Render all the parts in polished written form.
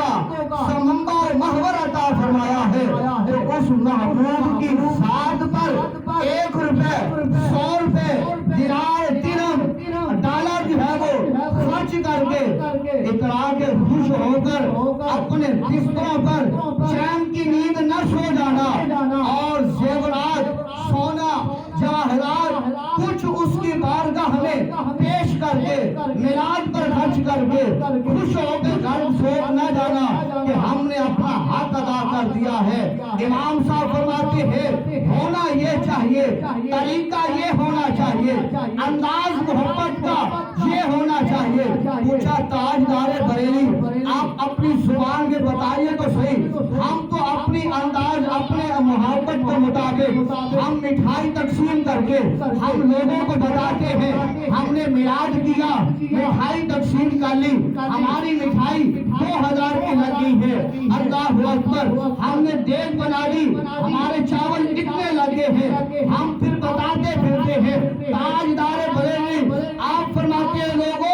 کا سمندر محور عطا فرمایا ہے، تو اس محبوب کی ذات پر 1 روپے 100 روپے دینار درہم ڈالر جو ہے وہ خرچ کر کے اترا کے خوش ہو کر اپنے بستروں پر چین کی نیند نہ سو جانا، اور زیورات سونا جواہرات کچھ اس کی بارگاہ میں پیش کر کے میراج پر خرچ کر کے خوش ہو کے گھر سو نہ جانا کہ ہم نے اپنا حق ادا کر دیا ہے۔ امام صاحب فرماتے ہیں ہونا یہ چاہیے، طریقہ یہ ہونا چاہیے، انداز محبت کا یہ ہونا چاہیے۔ پوچھا تاجدار بریلی آپ اپنی زبان میں بتائیے تو صحیح، ہم تو اپنی انداز اپنے محبت کے مطابق ہم مٹھائی تقسیم کر کے ہم لوگوں کو بتاتے ہیں ہم نے میراج کیا، مٹھائی تقسیم کر لی، ہماری مٹھائی 2000 کی لگی ہے، اللہ اکبر، ہم نے دیگ بنا لی، ہمارے چاول اتنے لگے ہیں، ہم پھر بتاتے پھرتے ہیں۔ تاجدار بریلی آپ فرماتے ہیں لوگوں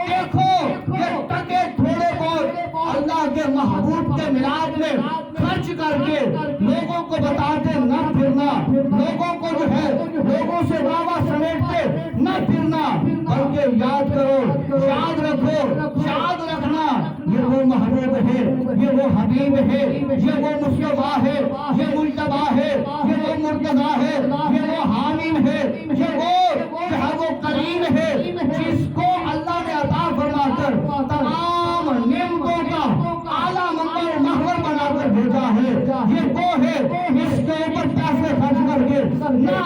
دیکھو یہ ٹکے تھوڑے بہت اللہ کے محبوب کے میلاد میں خرچ کر کے لوگوں کو بتاتے نہ پھرنا، لوگوں کو جو ہے لوگوں سے واوا سمیٹتے نہ پھرنا، بلکہ یاد کرو، یاد رکھو، یاد رکھنا یہ وہ محبوب ہے، یہ وہ حبیب ہے، یہ وہ مصطفیٰ ہے، یہ مجتبیٰ ہے، یہ وہ مرتضیٰ ہے، یہ وہ حامیم ہے، یہ وہ جو ہے وہ کریم ہے جس کو اللہ نے عطا فرما کر تمام نعمتوں کا اعلیٰ منبر محور بنا کر بھیجا ہے۔ یہ وہ ہے اس کے اوپر پیسے خرچ کر کے نہ